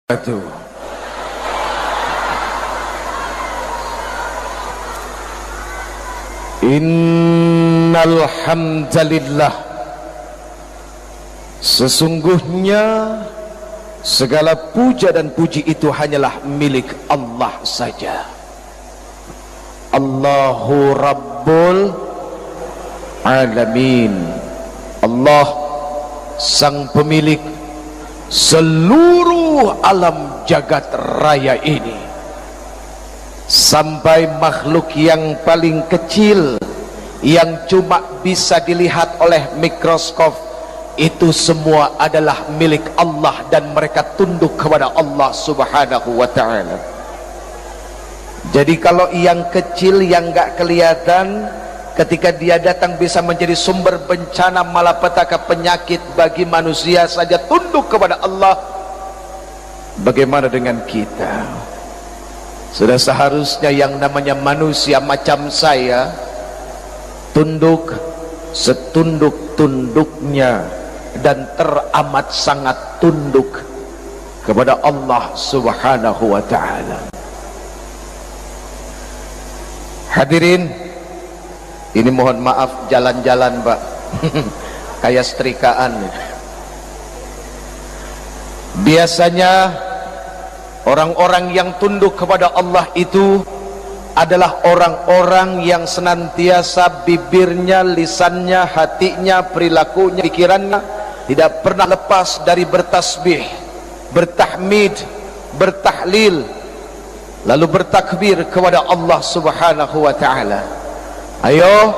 Itu innal hamdalillah, sesungguhnya segala puja dan puji itu hanyalah milik Allah saja. Allahu Rabbul Alamin, Allah sang pemilik seluruh alam jagat raya ini, sampai makhluk yang paling kecil yang cuma bisa dilihat oleh mikroskop, itu semua adalah milik Allah dan mereka tunduk kepada Allah Subhanahu wa ta'ala. Jadi kalau yang kecil yang gak kelihatan, ketika dia datang bisa menjadi sumber bencana malapetaka penyakit bagi manusia saja tunduk kepada Allah, bagaimana dengan kita? Sudah seharusnya yang namanya manusia macam saya tunduk setunduk-tunduknya dan teramat sangat tunduk kepada Allah Subhanahu wa ta'ala. Hadirin, ini mohon maaf jalan-jalan Pak kayak setrikaan. Biasanya orang-orang yang tunduk kepada Allah itu adalah orang-orang yang senantiasa bibirnya, lisannya, hatinya, perilakunya, pikirannya tidak pernah lepas dari bertasbih, bertahmid, bertahlil, lalu bertakbir kepada Allah Subhanahu wa ta'ala. Ayo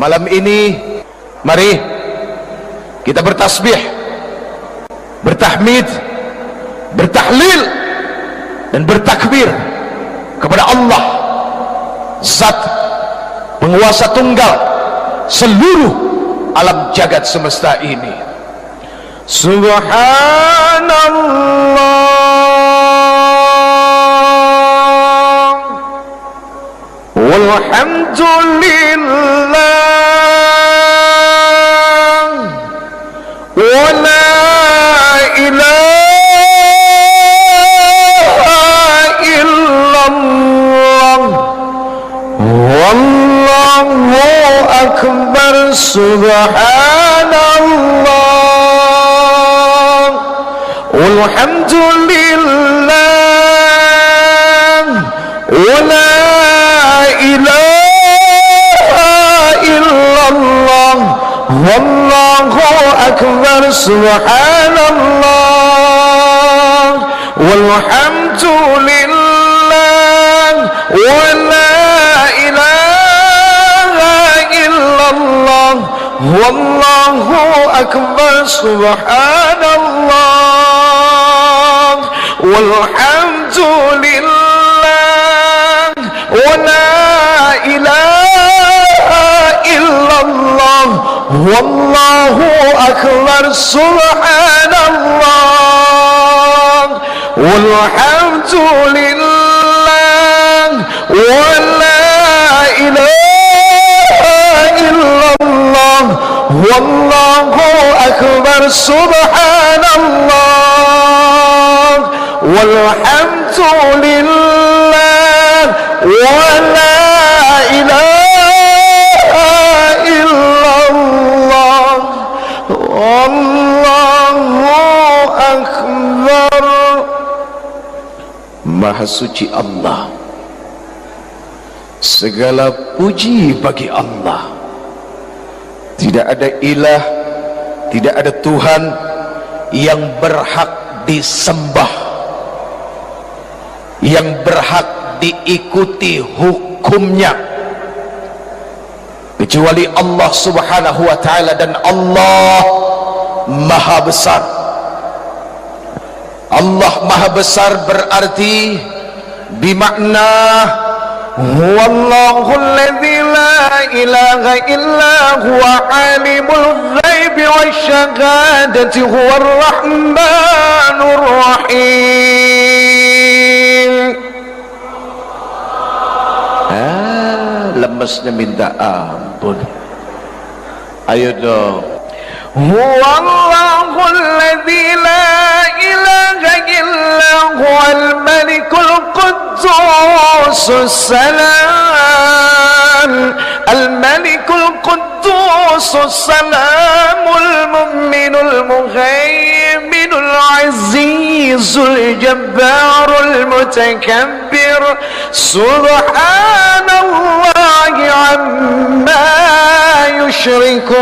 malam ini mari kita bertasbih, bertahmid, bertahlil dan bertakbir kepada Allah, zat penguasa tunggal seluruh alam jagat semesta ini. Subhanallah walhamdulillah wa la ilaha illallah wallahu akbar. Subhanallah walhamdulillah wa la ilaha illallah wallahu akbar. Subhanallah walhamdulillah wa la ilaha illallah wallahu akbar. Subhanallah walhamdulillah wa la ilaha illallah wallahu akbar. Subhanallah walhamdulillah wa la ilaha illallah wallahu akbar. Subhanallah walhamdulillah wa la ilaha illallah wallahu akbar. Maha suci Allah, segala puji bagi Allah. Tidak ada ilah, tidak ada Tuhan yang berhak disembah, yang berhak diikuti hukumnya kecuali Allah Subhanahu wa ta'ala, dan Allah maha besar. Allah maha besar berarti bimakna huwallahu alladzi la ilaha illa huwa alimul ghaibi wasyahadati huwar rahmanur rahim. Lemesnya minta ampun. Ayo dong. Huwallahu alladzi la ilaha illa السلام الملك القدوس السلام المؤمن المهيمن العزيز الجبار المتكبر سبحان الله عما يشركون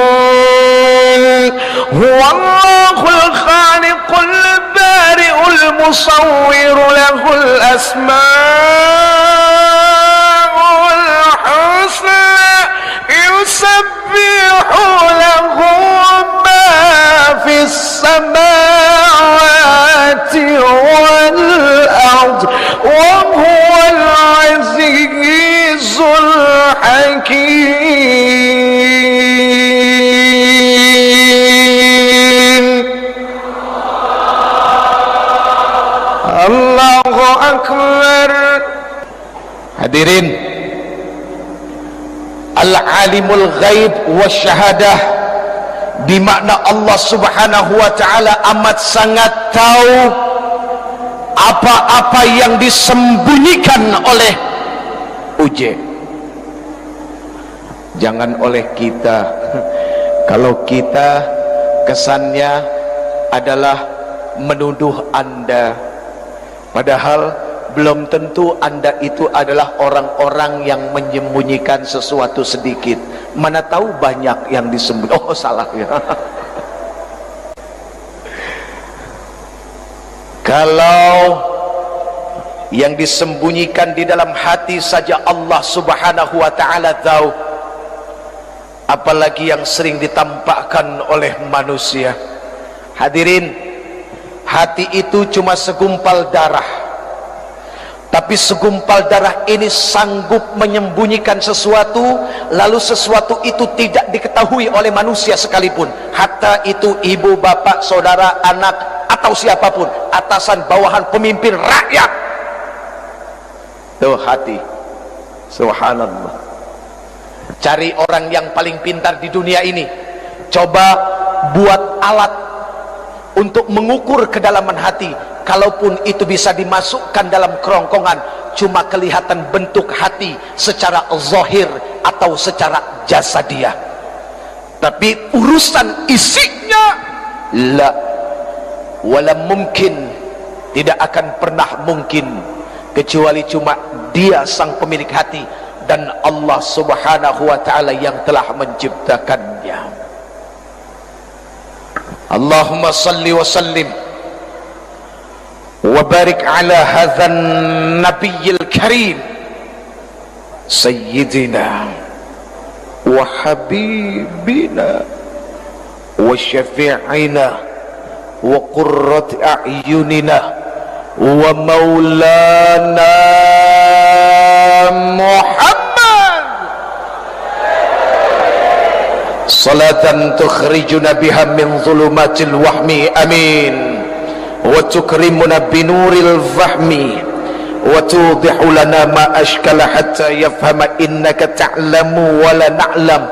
هو الله الخالق البارئ المصور له الأسماء الحسنى يسبح له ما في السماوات والأرض وهو العزيز الحكيم. Allahu Akbar. Hadirin, Al-Alimul Ghaib Wasyahadah, di makna Allah Subhanahu wa taala amat sangat tahu apa-apa yang disembunyikan oleh Uje, jangan oleh kita. Kalau kita kesannya adalah menuduh Anda, padahal belum tentu Anda itu adalah orang-orang yang menyembunyikan sesuatu sedikit. Mana tahu banyak yang disembunyikan. Oh, salah ya. Kalau yang disembunyikan di dalam hati saja Allah Subhanahu wa taala tahu, apalagi yang sering ditampakkan oleh manusia. Hadirin, hati itu cuma segumpal darah, tapi segumpal darah ini sanggup menyembunyikan sesuatu, lalu sesuatu itu tidak diketahui oleh manusia sekalipun, hatta itu ibu, bapak, saudara, anak, atau siapapun, atasan, bawahan, pemimpin, rakyat. Tuh hati. Subhanallah. Cari orang yang paling pintar di dunia ini, coba buat alat untuk mengukur kedalaman hati. Kalaupun itu bisa dimasukkan dalam kerongkongan, cuma kelihatan bentuk hati secara zahir atau secara jasadiah, tapi urusan isinya la wala mungkin, tidak akan pernah mungkin, kecuali cuma Dia sang pemilik hati dan Allah Subhanahu wa taala yang telah menciptakannya. Allahumma salli wa sallim wa barik ala hadzal nabiyil karim sayyidina wa habibina wa syafi'ina wa qurrati a'yunina wa maulana Muhammad salatan tukhrijuna biha min zulumatil wahmi amin wa tukrimuna binuril fahmi wa tudihu lana ma ashkala hatta yafhama innaka ta'lamu wa la na'lam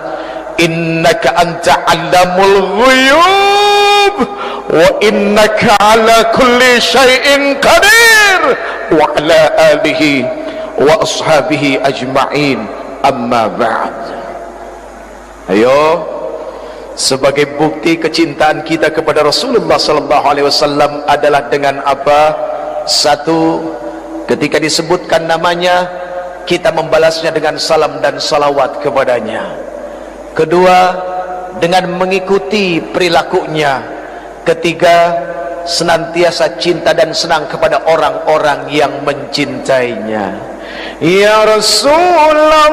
innaka anta 'allamul ghuyub wa innaka ala kulli syai'in qadir wa ala alihi wa ashabihi ajma'in, amma ba'd. Ayo, sebagai bukti kecintaan kita kepada Rasulullah sallallahu alaihi wasallam adalah dengan apa? Satu, ketika disebutkan namanya, kita membalasnya dengan salam dan salawat kepadanya. Kedua, dengan mengikuti perilakunya. Ketiga, senantiasa cinta dan senang kepada orang-orang yang mencintainya. Ya Rasulullah,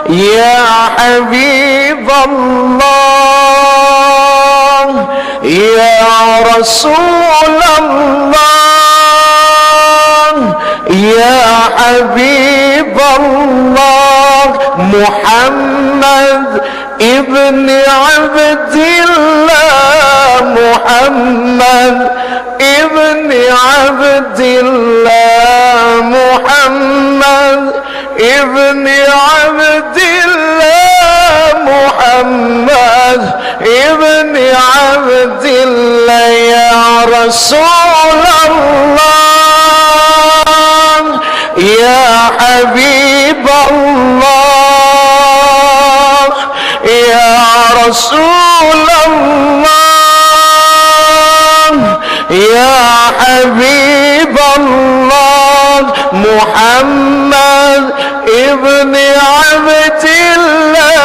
ya Habiballah, ya Rasulullah, ya Habiballah, Muhammad ibn Abdillah, Muhammad ibn Abdillah, Muhammad ibn Abdillah, Muhammad ibn Abdillah, ya Rasulullah, Rasulullah, ya Habibullah, Muhammad ibni Abdillah,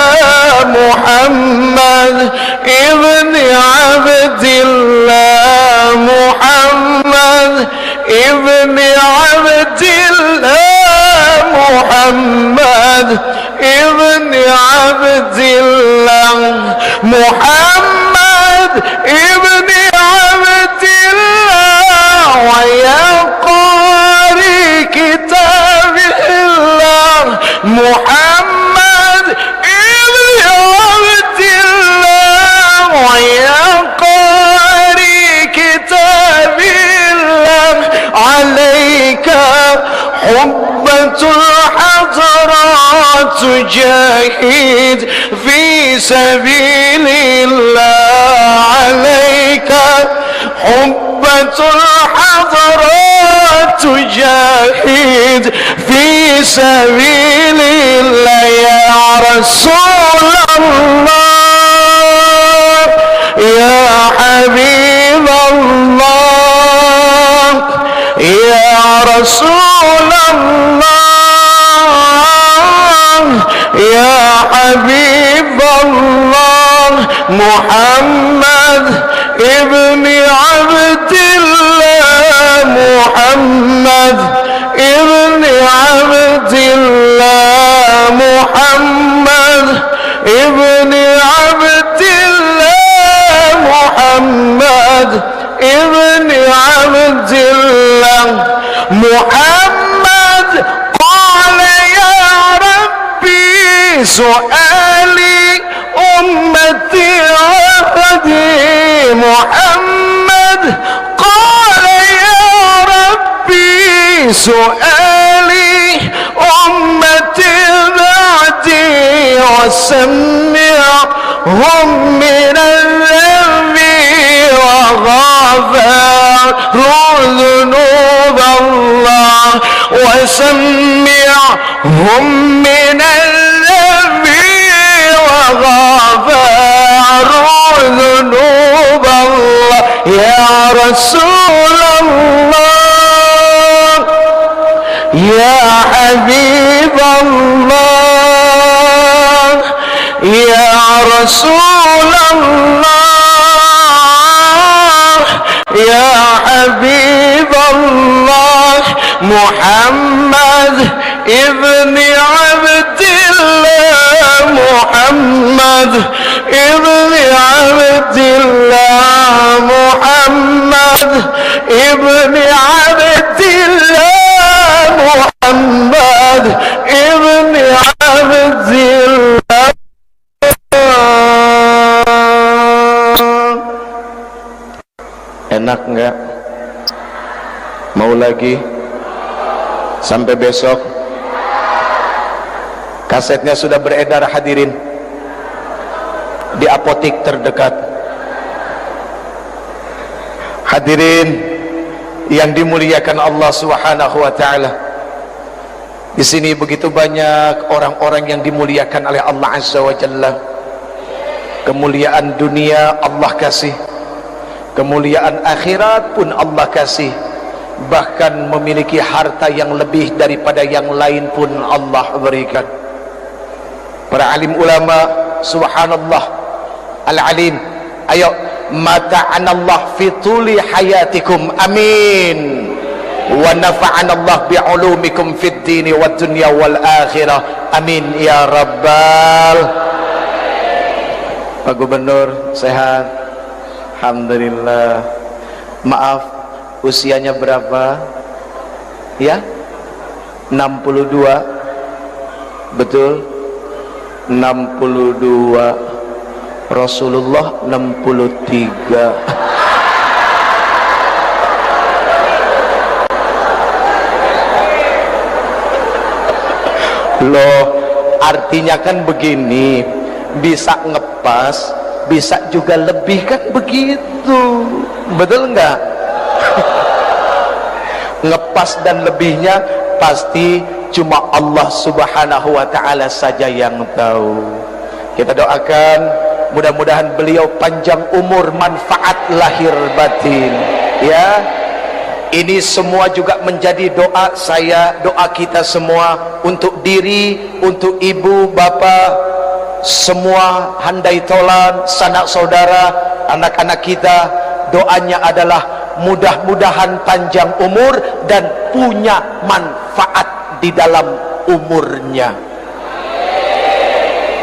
Muhammad ibni Abdillah, Muhammad ibni Abdillah, Muhammad ibni Abdillah, Muhammad ibni Abdillah, wa ya qari kitabillah, Muhammad ibni Abdillah, wa ya qari kitabillah, alaika hubbatul hadarat, tujahid fi sabilillah, alaika hubbatul hadarat, tujahid fi sabilillah, ya Rasulullah, ya Habibullah, ya Rasulullah, ya Habibullah, Muhammad ibni Abdillah, Muhammad ibni Abdillah, Muhammad ibni Abdillah, Muhammad ibni Abdillah, Muhammad qala ya Rabbi su'ali ummati ahadi, Muhammad qala ya Rabbi su'ali ummati ba'di, wa sammi'hum min al-dhanbi wa ghafaru dhunub Allah, wa sammi'hum min al-dhanbi wa ghafaru dhunub Allah, ya Rasulullah, ya Habibullah, ya Rasulullah, ya Habibullah, Muhammad ibni Abdillah, Muhammad ibni Abdillah, Muhammad ibni Abdillah, Muhammad ibni Abdillah. Enak enggak? Mau lagi? Sampai besok? Kasetnya sudah beredar hadirin di apotik terdekat. Hadirin yang dimuliakan Allah Subhanahu wa taala. Di sini begitu banyak orang-orang yang dimuliakan oleh Allah Azza wa Jalla. Kemuliaan dunia Allah kasih, kemuliaan akhirat pun Allah kasih, bahkan memiliki harta yang lebih daripada yang lain pun Allah berikan. Para alim ulama, subhanallah, al-alim, ayo mata'anallah fi tuli hayatikum, amin, wa nafa'anallah bi'ulumikum fid dini wad dunya wal akhirah, amin ya rabbal. Pak Gubernur sehat? Alhamdulillah. Maaf, usianya berapa? Ya? 62. Betul? 62. Rasulullah 63. Loh, artinya kan begini, bisa ngepas, bisa juga lebih, kan begitu, betul enggak? Ngepas dan lebihnya pasti cuma Allah Subhanahu wa ta'ala saja yang tahu. Kita doakan mudah-mudahan beliau panjang umur, manfaat lahir batin. Ya, ini semua juga menjadi doa saya, doa kita semua, untuk diri, untuk ibu, bapa, semua handai tolan, sanak saudara, anak-anak kita. Doanya adalah mudah-mudahan panjang umur dan punya manfaat di dalam umurnya.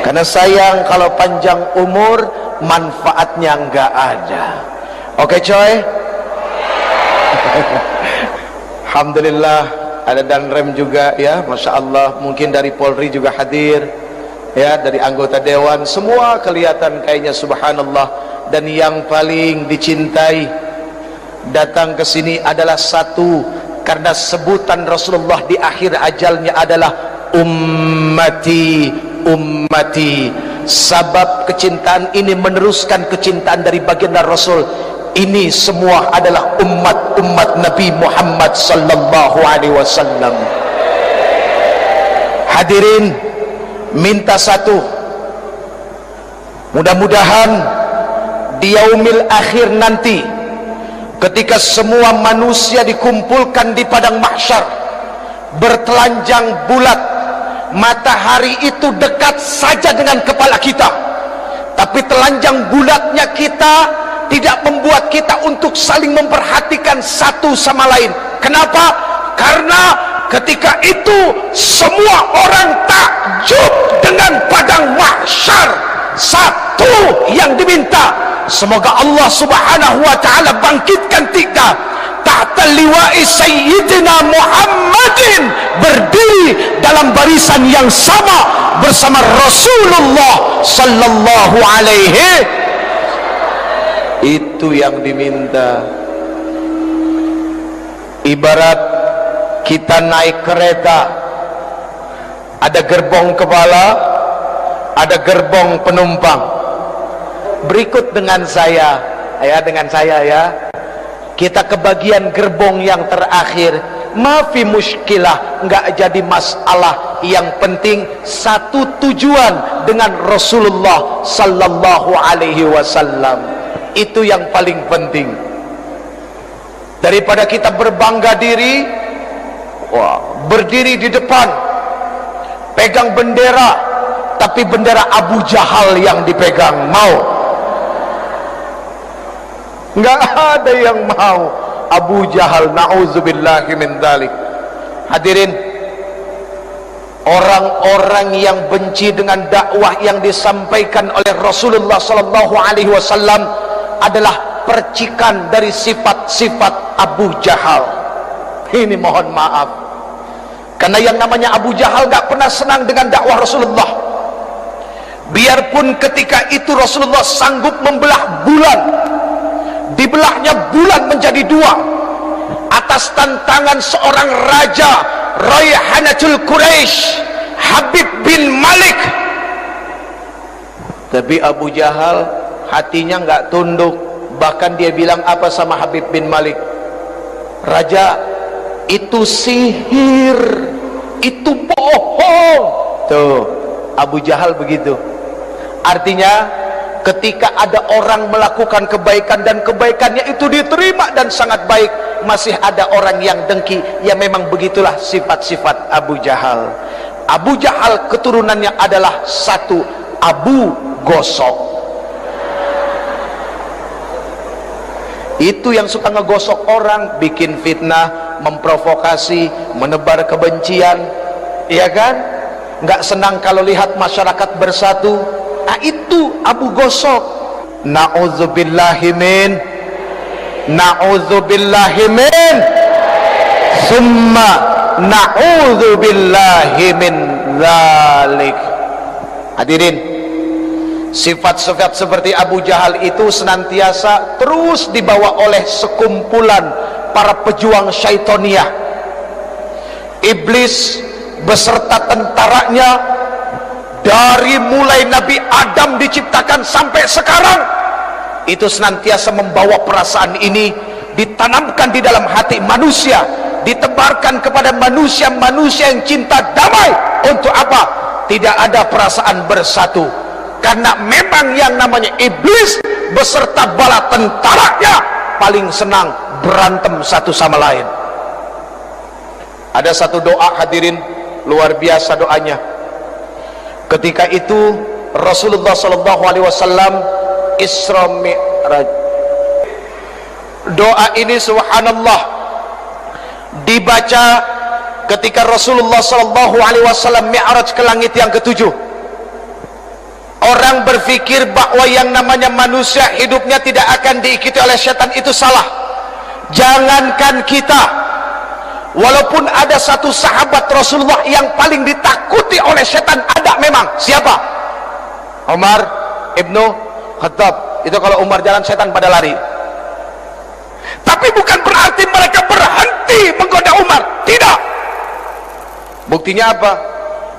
Karena sayang kalau panjang umur manfaatnya enggak ada. Oke coy. Alhamdulillah ada Danrem juga ya, Masya Allah. Mungkin dari Polri juga hadir ya, dari anggota Dewan, semua kelihatan kayaknya subhanallah. Dan yang paling dicintai datang ke sini adalah satu, karena sebutan Rasulullah di akhir ajalnya adalah ummati, ummati. Sabab kecintaan ini meneruskan kecintaan dari baginda Rasul. Ini semua adalah umat-umat Nabi Muhammad sallallahu alaihi wasallam. Hadirin, minta satu, mudah-mudahan di yaumil akhir nanti, ketika semua manusia dikumpulkan di padang mahsyar, bertelanjang bulat, matahari itu dekat saja dengan kepala kita, tapi telanjang bulatnya kita tidak membuat kita untuk saling memperhatikan satu sama lain. Kenapa? Karena ketika itu semua orang takjub dengan padang mahsyar. Satu yang diminta, semoga Allah subhanahu wa ta'ala bangkitkan kita tahta liwa'i sayyidina Muhammadin, berdiri dalam barisan yang sama bersama Rasulullah sallallahu alaihi. Itu yang diminta. Ibarat kita naik kereta, ada gerbong kepala, ada gerbong penumpang. Berikut dengan saya ya, dengan saya ya, kita ke bagian gerbong yang terakhir. Mafi muskilah, enggak jadi masalah. Yang penting satu tujuan dengan Rasulullah sallallahu alaihi wasallam. Itu yang paling penting. Daripada kita berbangga diri, berdiri di depan, pegang bendera, tapi bendera Abu Jahal yang dipegang, mau? Enggak ada yang mau. Abu Jahal, na'udzubillahi min dzalik. Hadirin, orang-orang yang benci dengan dakwah yang disampaikan oleh Rasulullah sallallahu alaihi wasallam adalah percikan dari sifat-sifat Abu Jahal. Ini mohon maaf, karena yang namanya Abu Jahal gak pernah senang dengan dakwah Rasulullah. Biarpun ketika itu Rasulullah sanggup membelah bulan, dibelahnya bulan menjadi dua atas tantangan seorang raja, Rayhanatul Quraisy, Habib bin Malik. Tapi Abu Jahal hatinya nggak tunduk. Bahkan dia bilang apa sama Habib bin Malik? Raja, itu sihir, itu bohong. Tuh, Abu Jahal begitu. Artinya ketika ada orang melakukan kebaikan dan kebaikannya itu diterima dan sangat baik, masih ada orang yang dengki. Ya memang begitulah sifat-sifat Abu Jahal. Abu Jahal keturunannya adalah satu, Abu Gosok. Itu yang suka ngegosok orang, bikin fitnah, memprovokasi, menebar kebencian, ya kan? Nggak senang kalau lihat masyarakat bersatu. Nah, itu Abu Gosok. Na'udzubillahimin, na'udzubillahimin, summa na'udzubillahimin dzalik. Hadirin, sifat-sifat seperti Abu Jahal itu senantiasa terus dibawa oleh sekumpulan para pejuang syaitoniyah. Iblis beserta tentaranya, dari mulai Nabi Adam diciptakan sampai sekarang, itu senantiasa membawa perasaan ini, ditanamkan di dalam hati manusia, ditebarkan kepada manusia-manusia yang cinta damai. Untuk apa? Tidak ada perasaan bersatu. karena memang yang namanya iblis beserta bala tentaranya paling senang berantem satu sama lain. Ada satu doa hadirin, luar biasa doanya. Ketika itu Rasulullah SAW Isra Mi'raj. Doa ini subhanallah dibaca ketika Rasulullah SAW Mi'raj ke langit yang ketujuh. Orang berpikir bahwa yang namanya manusia hidupnya tidak akan diikuti oleh setan, itu salah. Jangankan kita, walaupun ada satu sahabat Rasulullah yang paling ditakuti oleh setan, ada memang. Siapa? Umar ibnu Khattab. Itu kalau Umar jalan, setan pada lari. Tapi bukan berarti mereka berhenti menggoda Umar, tidak. Buktinya apa?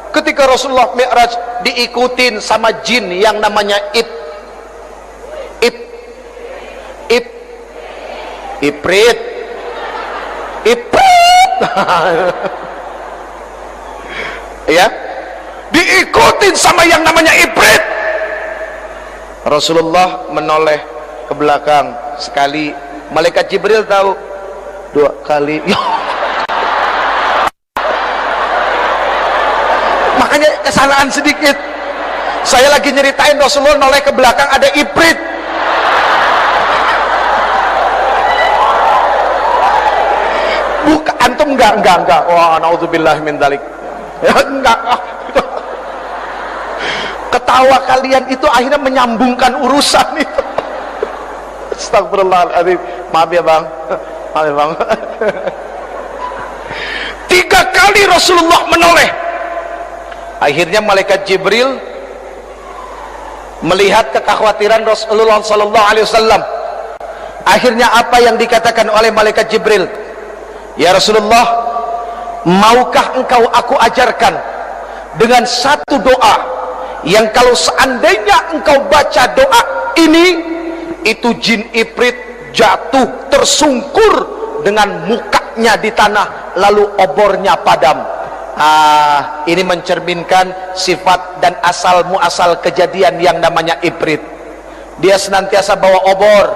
Ketika Rasulullah Mi'raj diikutin sama jin yang namanya Iprit. Ya, diikutin sama yang namanya Iprit. Rasulullah menoleh ke belakang sekali, malaikat Jibril tahu, 2 kali. Makanya kesalahan sedikit. Saya lagi nyeritain Rasulullah noleh ke belakang, ada Iprit. Bukan, antum enggak. Wah, naudzubillah min dzalik. Ya, enggak. Ketawa kalian itu akhirnya menyambungkan urusan itu. Astagfirullahaladzim. Maaf ya bang. 3 kali Rasulullah menoleh. Akhirnya malaikat Jibril melihat kekhawatiran Rasulullah SAW. Akhirnya apa yang dikatakan oleh malaikat Jibril? Ya Rasulullah, maukah engkau aku ajarkan dengan satu doa yang kalau seandainya engkau baca doa ini, itu jin Iprit jatuh tersungkur dengan mukanya di tanah, lalu obornya padam. Ini mencerminkan sifat dan asal muasal kejadian yang namanya Iprit. Dia senantiasa bawa obor.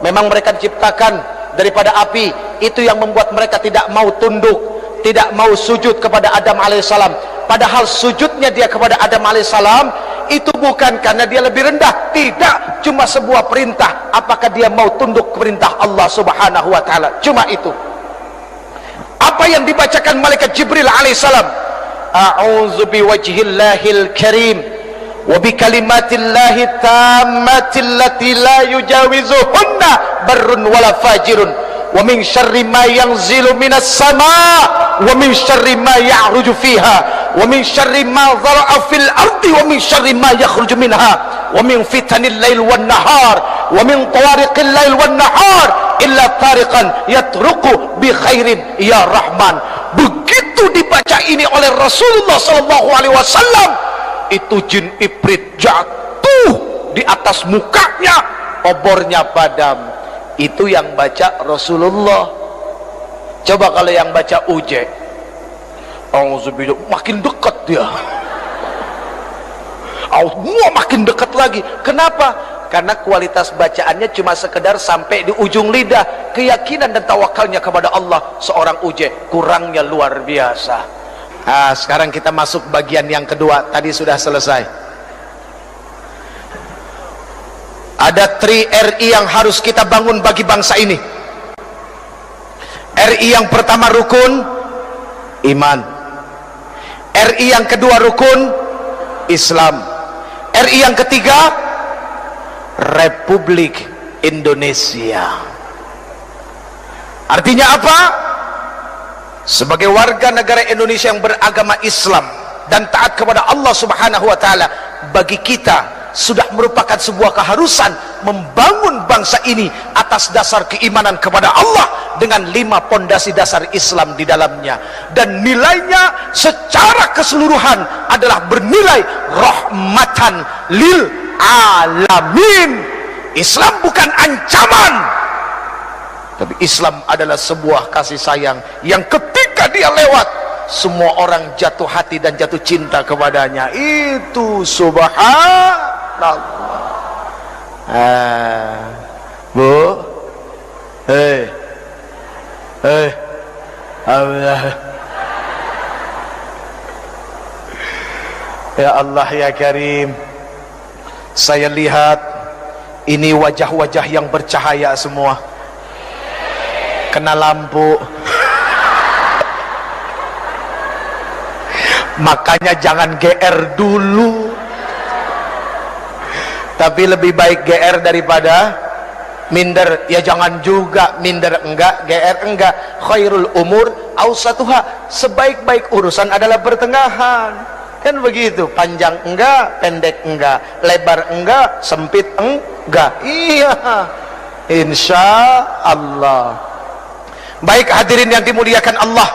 Memang mereka diciptakan daripada api. Itu yang membuat mereka tidak mau tunduk, tidak mau sujud kepada Adam alaihissalam. Padahal sujudnya dia kepada Adam alaihissalam itu bukan karena dia lebih rendah, tidak, cuma sebuah perintah. Apakah dia mau tunduk ke perintah Allah subhanahu wa ta'ala? Cuma itu. Apa yang dibacakan malaikat Jibril alaihissalam? A'udzu biwajhillahil karim wa bikalimatillahi tammatil lati la yujawizuhunna barrun wala fajirun wa min syarri ma yanzilu minas sama' wa min syarri ma ya'ruju fiha wa min syarri ma dhara'a fil ardi wa min syarri ma yakhruju minha wa min fitanil lail wan nahar wa min tawariqil lail wan nahar illa tariqan yatruku bi khairin ya rahman. Begitu dibaca ini oleh Rasulullah SAW, itu jin Iprit jatuh di atas mukanya, obornya padam. Itu yang baca Rasulullah. Coba kalau yang baca Uje, auzubillah, makin dekat dia. Makin dekat lagi. Kenapa? Karena kualitas bacaannya cuma sekedar sampai di ujung lidah. Keyakinan dan tawakalnya kepada Allah seorang Uje kurangnya luar biasa. Sekarang kita masuk bagian yang kedua. Tadi sudah selesai. Ada 3 RI yang harus kita bangun bagi bangsa ini. RI yang pertama rukun iman, RI yang kedua rukun Islam, RI yang ketiga Republik Indonesia. Artinya apa? Sebagai warga negara Indonesia yang beragama Islam dan taat kepada Allah subhanahu wa ta'ala, bagi kita sudah merupakan sebuah keharusan membangun bangsa ini atas dasar keimanan kepada Allah dengan 5 pondasi dasar Islam di dalamnya, dan nilainya secara keseluruhan adalah bernilai rahmatan lil alamin. Islam bukan ancaman, tapi Islam adalah sebuah kasih sayang yang ketika dia lewat, semua orang jatuh hati dan jatuh cinta kepadanya. Itu subhanallah. Bu, Allah. Ya Allah ya Karim, saya lihat ini wajah-wajah yang bercahaya semua, kena lampu. Makanya jangan GR dulu, tapi lebih baik GR daripada minder. Ya jangan juga minder enggak, GR enggak. Khairul umur awsatuha, sebaik-baik urusan adalah pertengahan. Kan begitu, panjang enggak, pendek enggak, lebar enggak, sempit enggak. Iya, insya Allah. Baik hadirin yang dimuliakan Allah,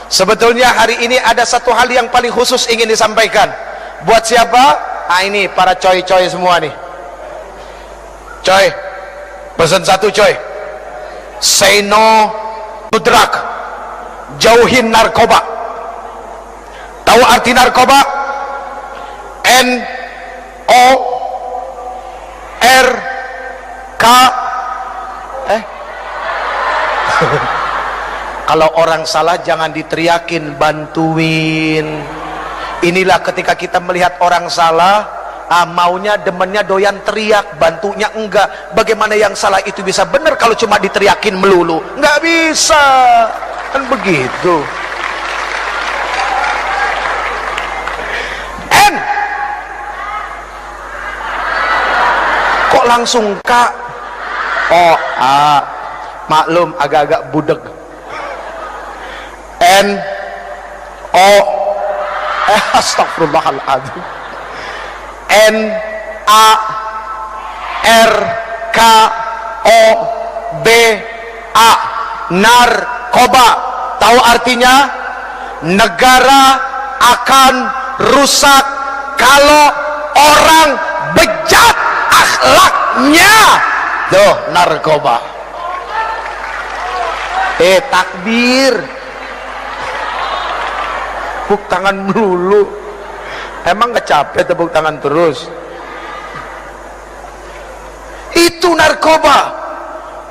sebetulnya hari ini ada satu hal yang paling khusus ingin disampaikan. Buat siapa? Ah, ini para coy-coy semua nih. Coy, pesan satu coy, say no to drug, jauhin narkoba. Tahu arti narkoba? N-O-R-K Kalau orang salah jangan diteriakin, bantuin. Inilah ketika kita melihat orang salah, maunya demennya doyan teriak, bantunya enggak. Bagaimana yang salah itu bisa benar kalau cuma diteriakin melulu? Enggak bisa, kan begitu. Kok langsung Kak? Oh, maklum agak-agak budeg. Astagfirullahaladzim. N-A-R-K-O-B-A, narkoba. Tahu artinya? Negara akan rusak kalau orang bejat akhlaknya. Tuh, narkoba. Takbir. Tepuk tangan melulu. Emang gak capek tepuk tangan terus? Itu narkoba.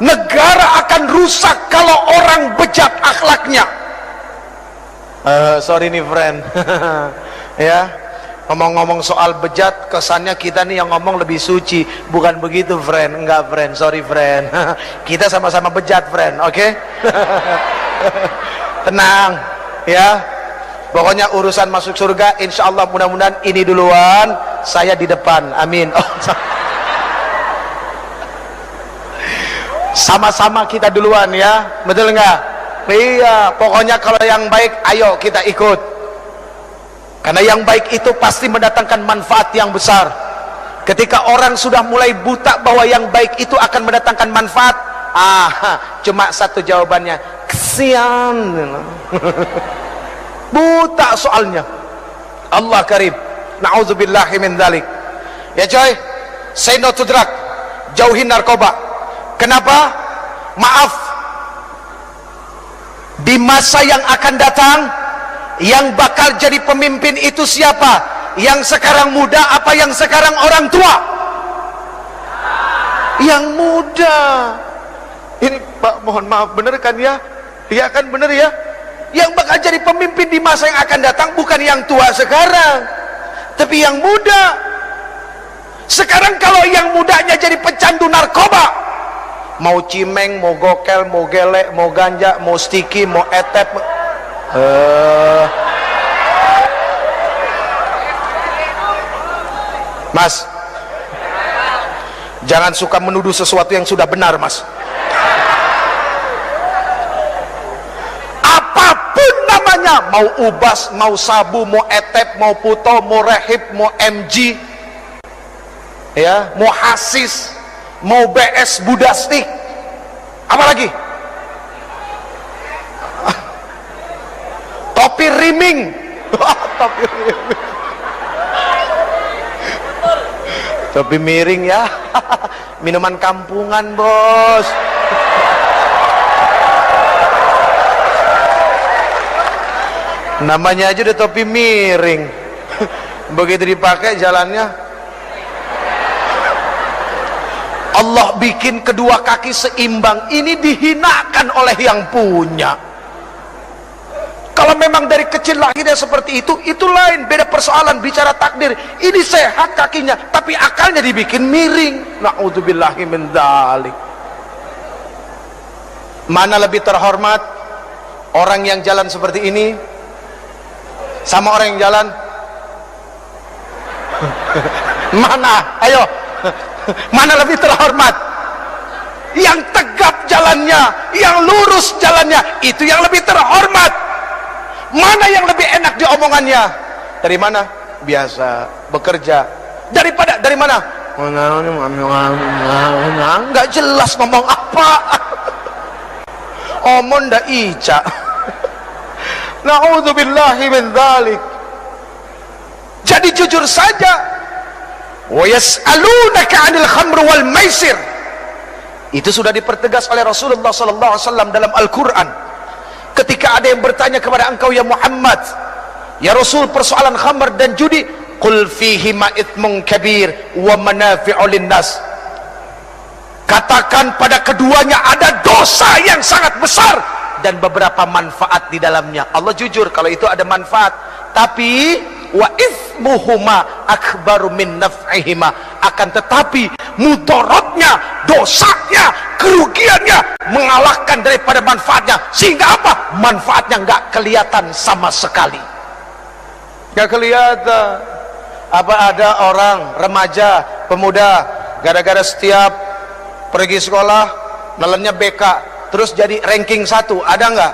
Negara akan rusak kalau orang bejat akhlaknya. Sorry nih friend. Ya, ngomong-ngomong soal bejat, kesannya kita nih yang ngomong lebih suci. Bukan begitu friend. Enggak friend, sorry friend. Kita sama-sama bejat friend, oke? Tenang ya. Pokoknya urusan masuk surga insya Allah mudah-mudahan ini duluan, saya di depan, amin. Sama-sama kita duluan ya, betul nggak? Iya, pokoknya kalau yang baik ayo kita ikut, karena yang baik itu pasti mendatangkan manfaat yang besar. Ketika orang sudah mulai buta bahwa yang baik itu akan mendatangkan manfaat, cuma satu jawabannya, kesian. Buta soalnya. Allah karim, na'udzubillahi min dzalik. Ya coy, say no to drug, jauhin narkoba. Kenapa? Maaf, di masa yang akan datang yang bakal jadi pemimpin itu siapa? Yang sekarang muda apa yang sekarang orang tua? Yang muda. Ini Pak, mohon maaf, bener kan ya? Iya kan, bener ya? Yang bakal jadi pemimpin di masa yang akan datang bukan yang tua sekarang, tapi yang muda. Sekarang kalau yang mudanya jadi pecandu narkoba, mau cimeng, mau gokel, mau gelek, mau ganja, mau stiki, mau etep, Mas, jangan suka menuduh sesuatu yang sudah benar, Mas. Mau ubas, mau sabu, mau etep, mau puto, mau rehib, mau MG, ya, mau hasis, mau BS budastik, apalagi topi riming. Topi riming, topi miring ya. Minuman kampungan bos. Namanya aja udah topi miring. Begitu dipakai jalannya Allah bikin kedua kaki seimbang, ini dihinakan oleh yang punya. Kalau memang dari kecil lahirnya seperti itu lain, beda persoalan. Bicara takdir, ini sehat kakinya tapi akalnya dibikin miring. Na'udzubillahi min dzalik. Mana lebih terhormat, orang yang jalan seperti ini sama orang yang jalan mana? Ayo, mana lebih terhormat? Yang tegap jalannya, yang lurus jalannya, itu yang lebih terhormat. Mana yang lebih enak diomongannya? Dari mana? Biasa bekerja. Dari mana? Nggak jelas ngomong apa. Omong ndak ica. Na'udzubillahi min dzalik. Jadi jujur saja. Wa yas'alunaka 'anil khamr wal maisir. Itu sudah dipertegas oleh Rasulullah sallallahu alaihi wasallam dalam Al-Qur'an. Ketika ada yang bertanya kepada engkau ya Muhammad, ya Rasul, persoalan khamr dan judi, qul fihima itsmun kabir wa manafi'u linnas. Katakan pada keduanya ada dosa yang sangat besar dan beberapa manfaat di dalamnya. Allah jujur kalau itu ada manfaat, tapi wa itsmuhuma akbaru min naf'ihima, akan tetapi mudaratnya, dosanya, kerugiannya mengalahkan daripada manfaatnya. Sehingga apa? Manfaatnya nggak kelihatan sama sekali. Nggak kelihatan. Apa ada orang remaja, pemuda, gara-gara setiap pergi sekolah nelennya BK terus jadi ranking 1, ada nggak?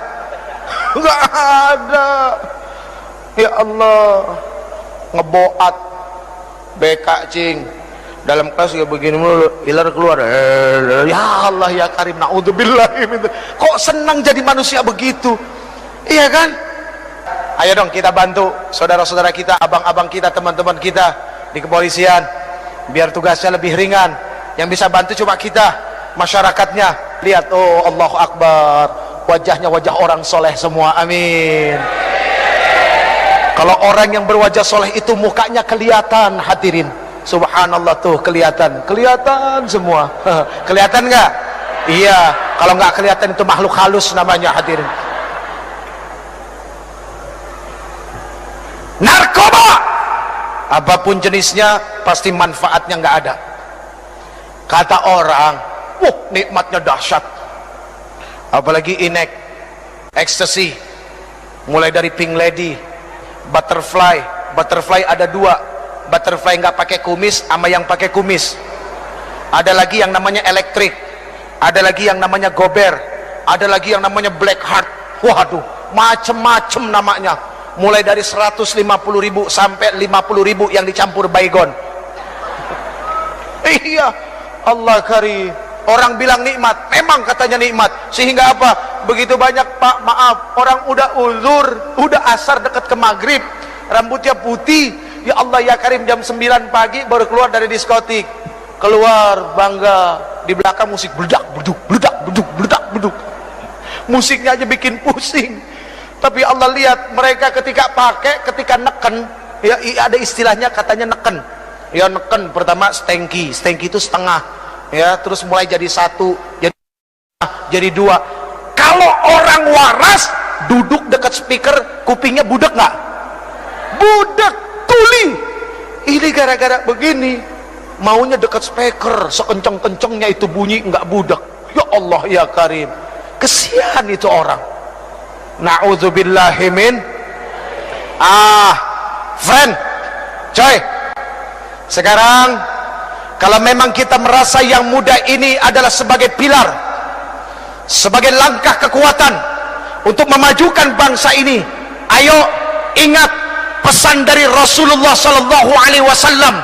Nggak ada. Ya Allah, ngeboat BK cing dalam kelas ya begini mulu, ilar keluar. Ya Allah ya Karim, naudzubillah. Kok senang jadi manusia begitu? Iya kan? Ayo dong kita bantu saudara-saudara kita, abang-abang kita, teman-teman kita di kepolisian, biar tugasnya lebih ringan. Yang bisa bantu cuma kita, masyarakatnya. Lihat, oh Allahu Akbar, wajahnya wajah orang soleh semua. Amin. Kalau orang yang berwajah soleh itu mukanya kelihatan, hadirin. Subhanallah, tuh kelihatan semua. Kelihatan nggak? Iya. Kalau nggak kelihatan itu makhluk halus namanya, hadirin. Narkoba, apapun jenisnya, pasti manfaatnya nggak ada. Kata orang, nikmatnya dahsyat. Apalagi inek, ecstasy, mulai dari pink lady, butterfly ada 2. Butterfly nggak pakai kumis sama yang pakai kumis. Ada lagi yang namanya elektrik, ada lagi yang namanya gober, ada lagi yang namanya black heart. Waduh, macem-macem namanya. Mulai dari 150.000 sampai 50.000 yang dicampur baygon. Iya, Allah karim. Orang bilang nikmat, memang katanya nikmat. Sehingga apa? Begitu banyak, Pak, maaf, orang udah uzur, udah asar dekat ke maghrib, rambutnya putih. Ya Allah ya Karim, jam 9 pagi baru keluar dari diskotik. Keluar bangga, di belakang musik beledak beduk, beledak beduk, beledak beduk. Musiknya aja bikin pusing. Tapi Allah lihat mereka ketika pakai, ketika neken, ya ada istilahnya katanya neken. Ya neken, pertama stengki itu setengah. Ya, terus mulai jadi 1, jadi 2. Kalau orang waras duduk dekat speaker, kupingnya budek nggak? Budek, tuli. Ini gara-gara begini, maunya dekat speaker, sekenceng-kencengnya itu bunyi, nggak budek. Ya Allah ya Karim, kesian itu orang. Na'udzubillahi min. Friend, coy, sekarang kalau memang kita merasa yang muda ini adalah sebagai pilar, sebagai langkah kekuatan untuk memajukan bangsa ini, ayo ingat pesan dari Rasulullah sallallahu alaihi wasallam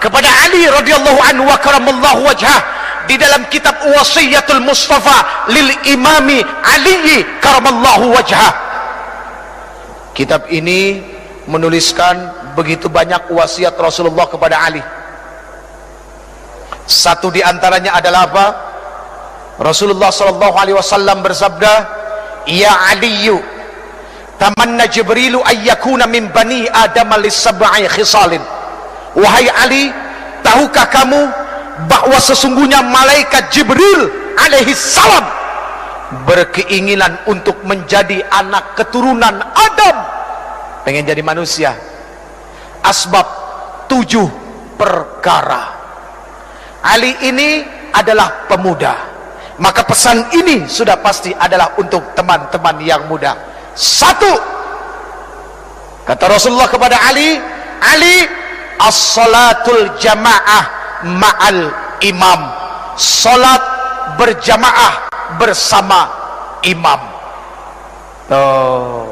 kepada Ali radhiyallahu anhu wa karamallahu wajhah di dalam kitab Wasiyatul Mustafa lil Imami Ali karamallahu wajhah. Kitab ini menuliskan begitu banyak wasiat Rasulullah kepada Ali. Satu di antaranya adalah apa? Rasulullah sallallahu alaihi wasallam bersabda, "Ya Aliyu, tamanna Jibrilu ayyakuna min bani Adam lis-sab'i khisalin." Wahai Ali, tahukah kamu bahwa sesungguhnya malaikat Jibril alaihi salam berkeinginan untuk menjadi anak keturunan Adam, pengen jadi manusia. Asbab 7 perkara. Ali ini adalah pemuda, maka pesan ini sudah pasti adalah untuk teman-teman yang muda. 1, kata Rasulullah kepada Ali, Ali, as-salatul jamaah ma'al imam, salat berjamaah bersama imam. Tuh,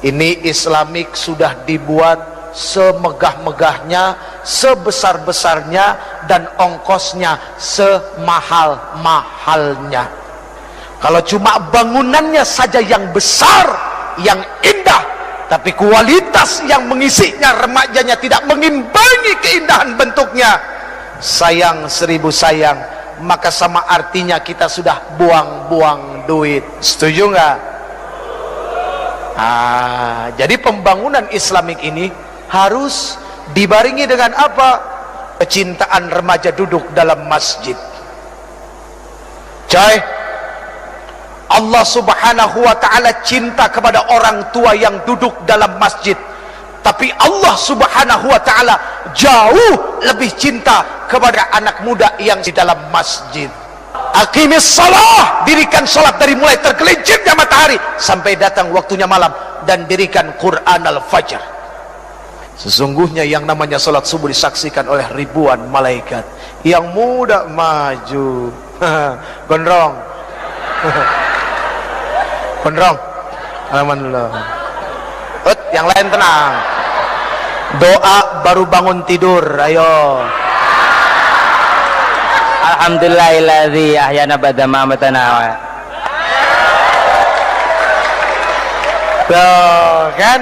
ini Islamik sudah dibuat semegah-megahnya, sebesar-besarnya, dan ongkosnya semahal-mahalnya. Kalau cuma bangunannya saja yang besar, yang indah, tapi kualitas yang mengisinya, remajanya tidak mengimbangi keindahan bentuknya, sayang 1000 sayang, maka sama artinya kita sudah buang-buang duit. Setuju nggak? Jadi pembangunan Islamik ini harus dibarengi dengan apa? Kecintaan remaja duduk dalam masjid. Coy, Allah subhanahu wa ta'ala cinta kepada orang tua yang duduk dalam masjid, tapi Allah subhanahu wa ta'ala jauh lebih cinta kepada anak muda yang di dalam masjid. Aqimis salah, dirikan salat dari mulai tergelincirnya matahari sampai datang waktunya malam, dan dirikan Quran al-Fajr. Sesungguhnya yang namanya salat subuh disaksikan oleh ribuan malaikat. Yang muda maju, gondrong, gondrong, alhamdulillah. Yang lain tenang, doa baru bangun tidur, ayo. Alhamdulillahilladzi ahyana ba'da ma amatana. Tuh kan,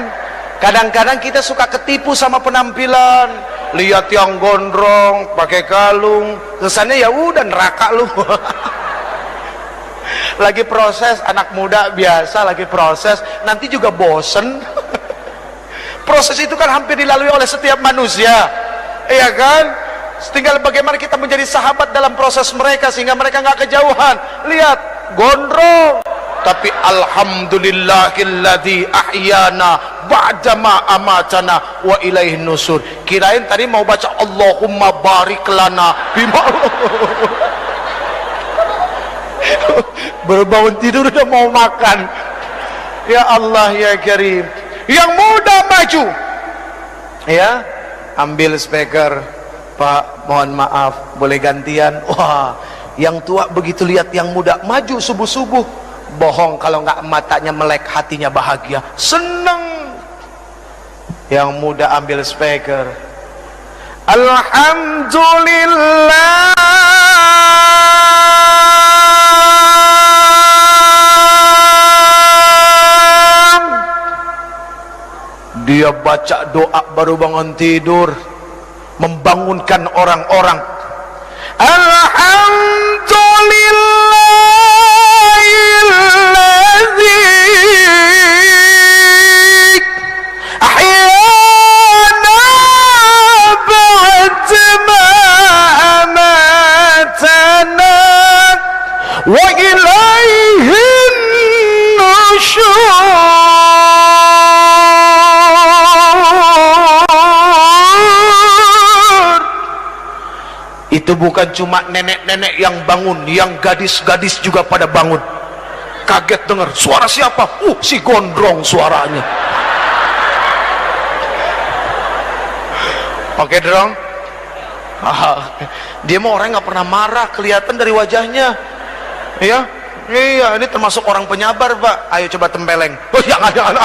kadang-kadang kita suka ketipu sama penampilan. Lihat yang gondrong pakai kalung, kesannya ya udah neraka lu. Lagi proses, anak muda biasa lagi proses, nanti juga bosen. Proses itu kan hampir dilalui oleh setiap manusia, iya kan? Tinggal bagaimana kita menjadi sahabat dalam proses mereka sehingga mereka nggak kejauhan. Lihat, gondrong, tapi alhamdulillahilladzi ahyana ba'dama amatana wa ilaihi nusur. Kirain tadi mau baca Allahumma barik lana bima. Baru bangun tidur udah mau makan. Ya Allah ya Karim. Yang muda maju, ya, ambil speaker. Pak, mohon maaf, boleh gantian? Wah, yang tua begitu lihat yang muda maju subuh-subuh, bohong kalau nggak matanya melek, hatinya bahagia, seneng. Yang muda ambil speaker, alhamdulillah, dia baca doa baru bangun tidur, membangunkan orang-orang. Alhamdulillahilladzi ahyana ba'dama amatana wa ilaihin nusyur. Itu bukan cuma nenek-nenek yang bangun, yang gadis-gadis juga pada bangun. Kaget dengar suara siapa? Si gondrong suaranya. Pakai dong. Dia mah orang nggak pernah marah, kelihatan dari wajahnya. Ya, iya, ini termasuk orang penyabar, Pak. Ayo coba tempeleng. Jangan.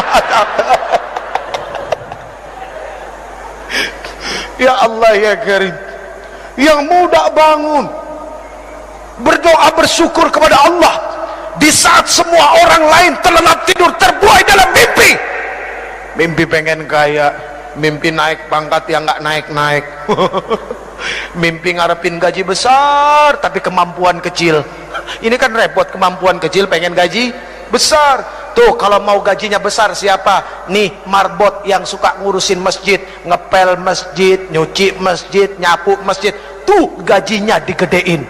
Ya Allah ya Karim. Yang muda bangun, berdoa bersyukur kepada Allah di saat semua orang lain terlelap tidur, terbuai dalam mimpi. Mimpi pengen kaya, mimpi naik pangkat yang nggak naik-naik. Mimpi ngarepin gaji besar tapi kemampuan kecil. Ini kan repot, kemampuan kecil pengen gaji besar. Tuh kalau mau gajinya besar siapa? Nih marbot yang suka ngurusin masjid, ngepel masjid, nyuci masjid, nyapu masjid. tuh gajinya digedein.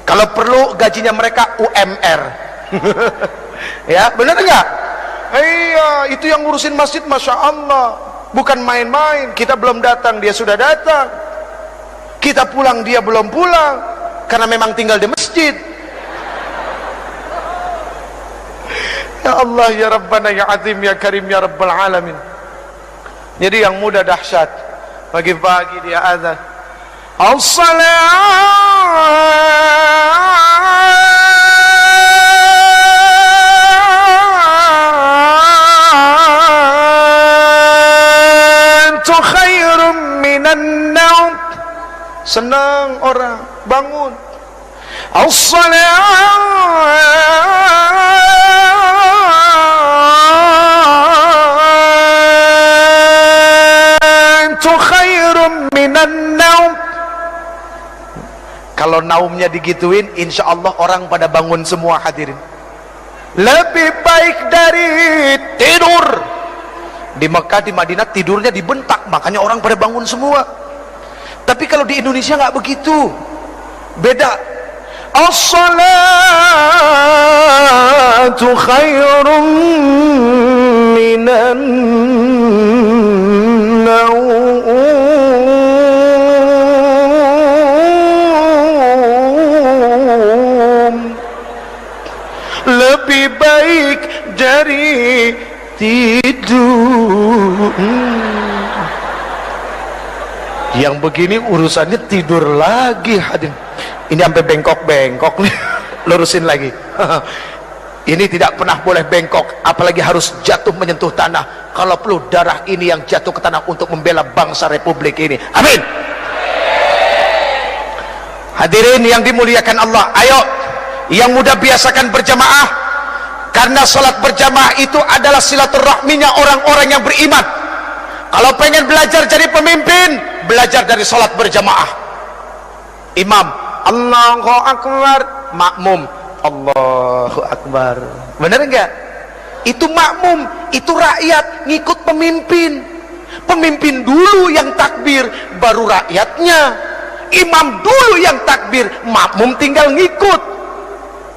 Kalau perlu gajinya mereka UMR. Ya, benar enggak? Iya, itu yang ngurusin masjid, Masya Allah, bukan main-main. Kita belum datang, dia sudah datang. Kita pulang, dia belum pulang, karena memang tinggal di masjid. Ya Allah, ya Rabbana, ya Azim, ya Karim, ya Rabbal Alamin. Jadi yang muda dahsyat. Pagi-pagi dia azan, as-salatu khairum minan naum. Senang orang bangun. As-salatu khairum minan naum. Kalau naumnya digituin, insya Allah orang pada bangun semua, hadirin. Lebih baik dari tidur. Di Mekah, di Madinah tidurnya dibentak, makanya orang pada bangun semua. Tapi kalau di Indonesia nggak begitu, beda. As-salatu khairum minan naum. Lebih baik dari tidur. Yang begini urusannya tidur lagi, hadirin. Ini sampai bengkok-bengkok nih. Lurusin lagi. Ini tidak pernah boleh bengkok, apalagi harus jatuh menyentuh tanah. Kalau perlu darah ini yang jatuh ke tanah untuk membela bangsa Republik ini. Amin. Hadirin yang dimuliakan Allah, ayo yang muda biasakan berjamaah, karena salat berjamaah itu adalah silaturahminya orang-orang yang beriman. Kalau pengen belajar jadi pemimpin, belajar dari salat berjamaah. Imam Allahu Akbar, makmum Allahu Akbar. Bener enggak? Itu makmum, itu rakyat ngikut pemimpin. Pemimpin dulu yang takbir, baru rakyatnya. Imam dulu yang takbir, makmum tinggal ngikut.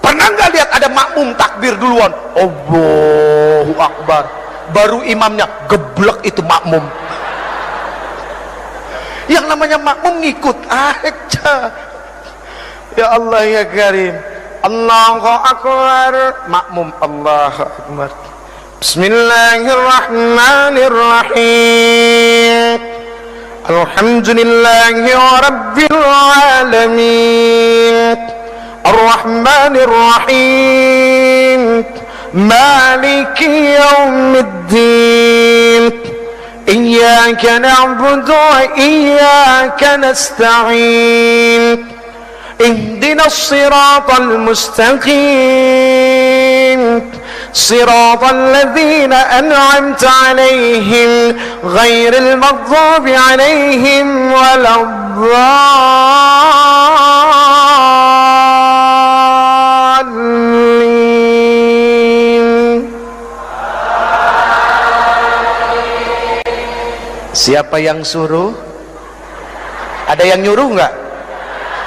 Pernah nggak lihat ada makmum takbir duluan? Allahu Akbar, baru imamnya geblek, itu makmum. Yang namanya makmum ngikut aja. Ya Allah ya Karim. Allahu Akbar, makmum Allahu Akbar. Bismillahirrahmanirrahim. Alhamdulillahi rabbil alamin. Ar-Rahmanir Rahim. Maliki yaumiddin. Iyyaka na'budu wa iyyaka nasta'in. اهدنا الصراط المستقيم صراط الذين أنعمت عليهم غير المغضوب عليهم ولا الضالين. Siapa yang suruh? Ada yang nyuruh enggak?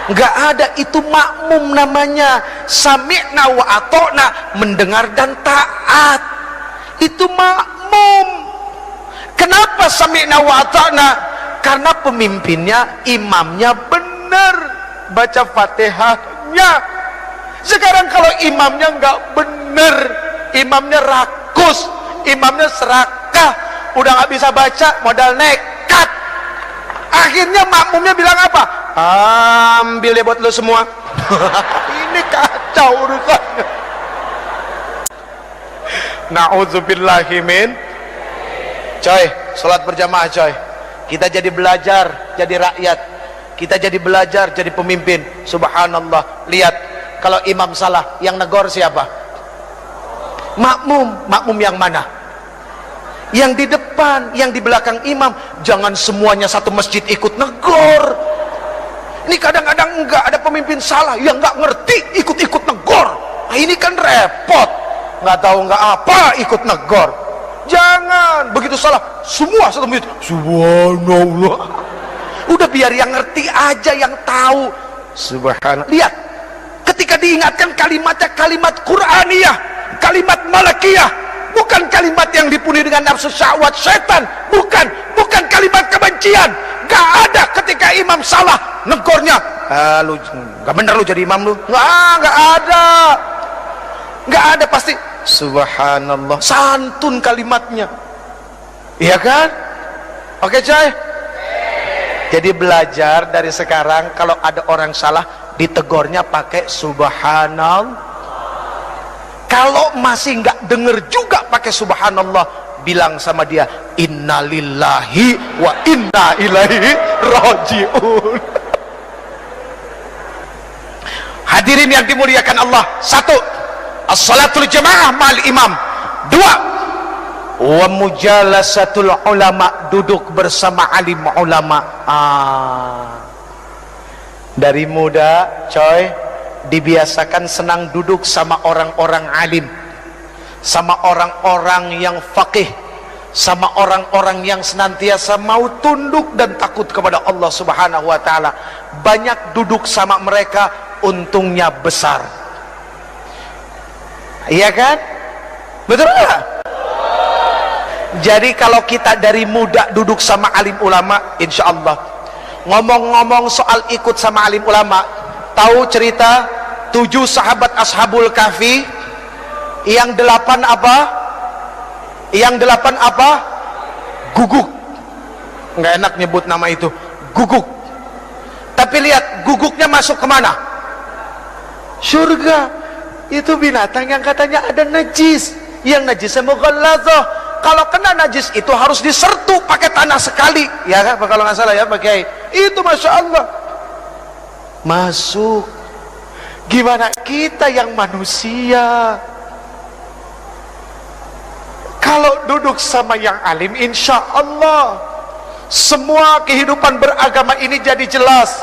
Enggak ada, itu makmum namanya. Sami'na wa ata'na, mendengar dan taat. Itu makmum. Kenapa sami'na wa ata'na? Karena pemimpinnya, imamnya benar baca Fatihahnya. Sekarang kalau imamnya enggak benar, imamnya rakus, imamnya serakah, udah enggak bisa baca, modal nekat. Akhirnya makmumnya bilang apa? Ambil deh buat lo semua. Ini kacau urusannya. Na'udzubillahi min. Coy, salat berjamaah coy. Kita jadi belajar jadi rakyat. Kita jadi belajar jadi pemimpin. Subhanallah. Lihat, kalau imam salah, yang negor siapa? Makmum. Makmum yang mana? Yang di depan, yang di belakang imam. Jangan semuanya satu masjid ikut negor. Ini kadang-kadang enggak, ada pemimpin salah yang enggak ngerti ikut-ikut negor. Nah, ini kan repot. Enggak tahu enggak apa ikut negor. Jangan begitu salah semua satu masjid. Subhanallah. Udah biar yang ngerti aja, yang tahu. Subhanallah. Lihat, ketika diingatkan kalimatnya kalimat Qur'aniyah, kalimat malakiyah, bukan kalimat yang dipenuhi dengan nafsu syahwat setan, bukan kalimat kebencian. Gak ada ketika imam salah negornya, lu gak bener lu jadi imam lu. Gak ada, pasti subhanallah, santun kalimatnya, iya kan? Oke coy, jadi belajar dari sekarang, kalau ada orang salah ditegornya pakai subhanallah. Kalau masih nggak denger juga pakai subhanallah, bilang sama dia innalillahi wa inna ilaihi rajiun. Hadirin yang dimuliakan Allah, satu, as-salatul jamaah ma'al imam. Dua, wa mujalasatul ulama, duduk bersama alim ulama. Dari muda coy, dibiasakan senang duduk sama orang-orang alim, sama orang-orang yang faqih, sama orang-orang yang senantiasa mau tunduk dan takut kepada Allah Subhanahu wa ta'ala. Banyak duduk sama mereka, untungnya besar. Iya kan? Betul nggak? Jadi kalau kita dari muda duduk sama alim ulama, insya Allah. Ngomong-ngomong soal ikut sama alim ulama, tahu cerita 7 sahabat ashabul kahfi? Yang 8 apa? Yang 8 apa? Guguk. Nggak enak nyebut nama itu, guguk. Tapi lihat, guguknya masuk kemana? Surga. Itu binatang yang katanya ada najis, yang najisnya mughalladzah. Kalau kena najis itu harus disertu pakai tanah sekali, ya kan? Kalau nggak salah ya pakai itu, masya Allah masuk. Gimana kita yang manusia? Kalau duduk sama yang alim, insya Allah semua kehidupan beragama ini jadi jelas.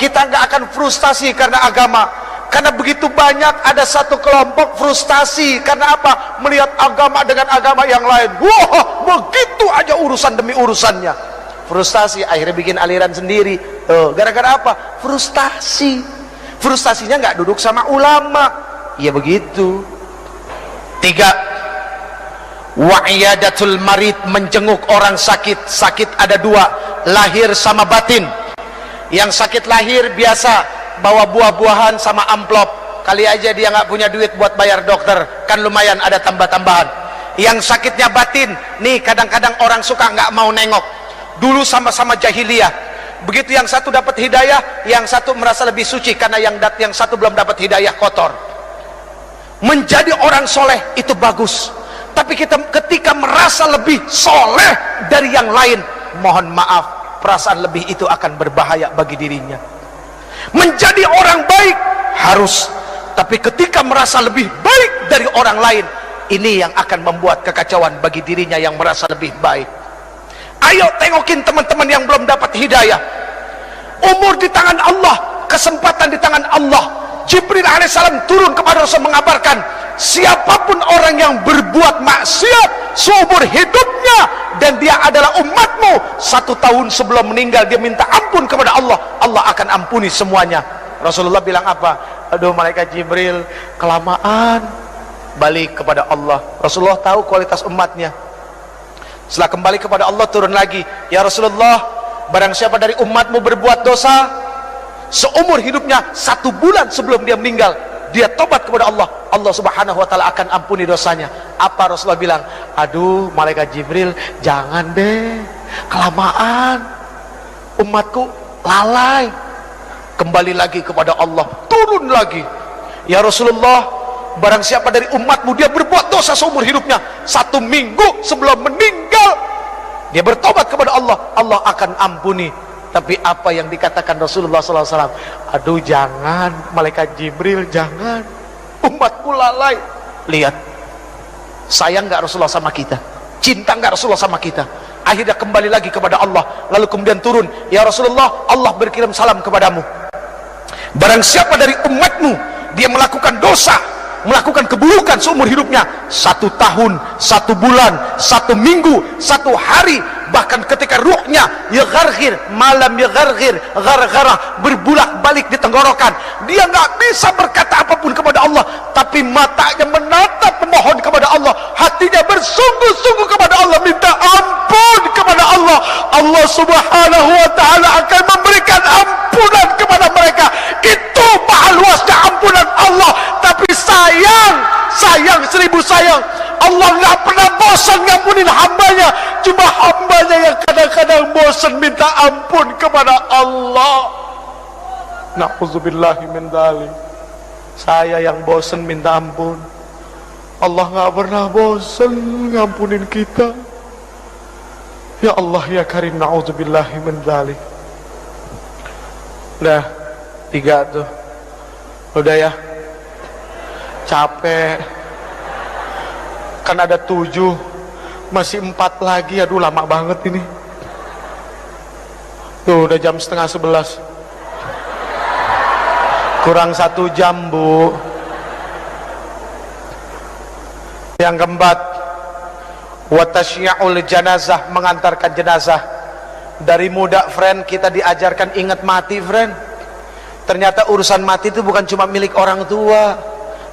Kita nggak akan frustasi karena agama, karena begitu banyak ada satu kelompok frustasi karena apa? Melihat agama dengan agama yang lain, wah begitu aja urusan demi urusannya, frustasi, akhirnya bikin aliran sendiri. Gara-gara apa? Frustasi. Frustasinya nggak duduk sama ulama, ya begitu. 3, wa'iyadatul marid, menjenguk orang sakit. Sakit ada 2, lahir sama batin. Yang sakit lahir biasa bawa buah-buahan sama amplop, kali aja dia nggak punya duit buat bayar dokter, kan lumayan ada tambah-tambahan. Yang sakitnya batin nih, kadang-kadang orang suka nggak mau nengok. Dulu sama-sama jahiliyah, begitu yang satu dapat hidayah, yang satu merasa lebih suci karena yang satu belum dapat hidayah, kotor. Menjadi orang soleh itu bagus, tapi kita ketika merasa lebih soleh dari yang lain, mohon maaf, perasaan lebih itu akan berbahaya bagi dirinya. Menjadi orang baik harus, tapi ketika merasa lebih baik dari orang lain, ini yang akan membuat kekacauan bagi dirinya yang merasa lebih baik. Ayo tengokin teman-teman yang belum dapat hidayah. Umur di tangan Allah, kesempatan di tangan Allah. Jibril alaihissalam turun kepada Rasul mengabarkan, siapapun orang yang berbuat maksiat seumur hidupnya dan dia adalah umatmu, 1 tahun sebelum meninggal dia minta ampun kepada Allah, Allah akan ampuni semuanya. Rasulullah bilang apa? Aduh malaikat Jibril, kelamaan. Balik kepada Allah. Rasulullah tahu kualitas umatnya. Setelah kembali kepada Allah, turun lagi, ya Rasulullah, barang siapa dari umatmu berbuat dosa seumur hidupnya, 1 bulan sebelum dia meninggal dia tobat kepada Allah, Allah subhanahu wa ta'ala akan ampuni dosanya. Apa Rasulullah bilang? Aduh malaikat Jibril, jangan deh, kelamaan, umatku lalai. Kembali lagi kepada Allah, turun lagi, ya Rasulullah, barang siapa dari umatmu dia berbuat dosa seumur hidupnya, 1 minggu sebelum meninggal dia bertobat kepada Allah, Allah akan ampuni. Tapi apa yang dikatakan Rasulullah SAW? Aduh jangan malaikat Jibril, jangan, umatku lalai. Lihat, sayang nggak Rasulullah sama kita? Cinta nggak Rasulullah sama kita? Akhirnya kembali lagi kepada Allah, lalu kemudian turun, ya Rasulullah, Allah berkirim salam kepadamu. Barang siapa dari umatmu dia melakukan dosa, melakukan keburukan seumur hidupnya, 1 tahun, 1 bulan, 1 minggu, 1 hari bahkan ketika ruhnya yagharghir malam yagharghir ghargharah, berbulak balik di tenggorokan, dia nggak bisa berkata apapun kepada Allah, tapi matanya menatap memohon kepada Allah, hatinya bersungguh-sungguh kepada Allah, minta ampun kepada Allah. Allah subhanahu wa ta'ala akan memberikan ampunan kepada mereka. Itu maha luasnya ampunan Allah. Tapi sayang seribu sayang, Allah nggak pernah bosan ngampunin hambanya. Cuma hambanya yang kadang-kadang bosan minta ampun kepada Allah. Na'udzubillahi min dzalik. Saya yang bosan minta ampun, Allah nggak pernah bosan ngampunin kita. Ya Allah ya Karim, na'udzubillahi min dzalik. Udah 3 tuh. Udah ya. Capek. Kan ada 7, masih 4 lagi. Aduh lama banget ini. Tuh udah jam setengah 11. Kurang 1 jam, Bu. Yang keempat, wa tasyi'ul janazah, mengantarkan jenazah. Dari muda, friend, kita diajarkan ingat mati, friend. Ternyata urusan mati itu bukan cuma milik orang tua.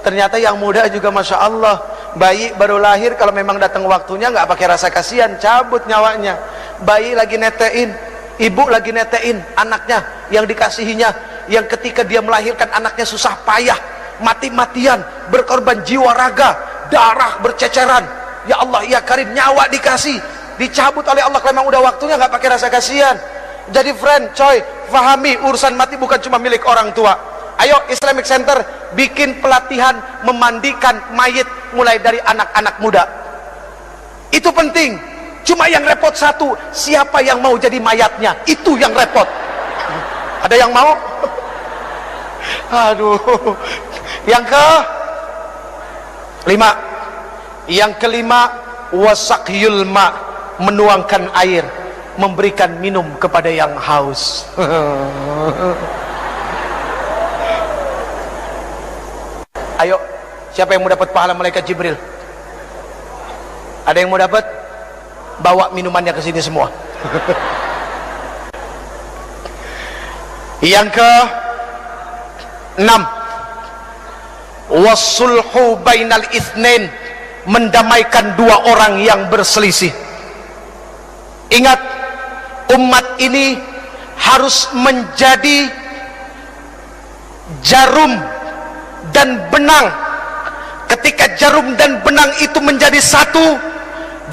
Ternyata yang muda juga, masya Allah, bayi baru lahir, kalau memang datang waktunya nggak pakai rasa kasihan, cabut nyawanya. Bayi lagi netein, ibu lagi netein anaknya yang dikasihinya, yang ketika dia melahirkan anaknya susah payah, mati-matian, berkorban jiwa raga, darah berceceran. Ya Allah ya Karim, nyawa dikasih, dicabut oleh Allah kalau memang udah waktunya, nggak pakai rasa kasihan. Jadi friend, coy, fahami urusan mati bukan cuma milik orang tua. Ayo Islamic Center bikin pelatihan memandikan mayit mulai dari anak-anak muda. Itu penting. Cuma yang repot satu, siapa yang mau jadi mayatnya? Itu yang repot. Ada yang mau? Aduh. Yang kelima, wasakyul ma, menuangkan air, memberikan minum kepada yang haus. Ayo, siapa yang mau dapat pahala malaikat Jibril? Ada yang mau dapat? Bawa minumannya ke sini semua. Yang ke-6, wasulhu bainal itsnain, mendamaikan 2 orang yang berselisih. Ingat, umat ini harus menjadi jarum dan benang. Ketika jarum dan benang itu menjadi satu,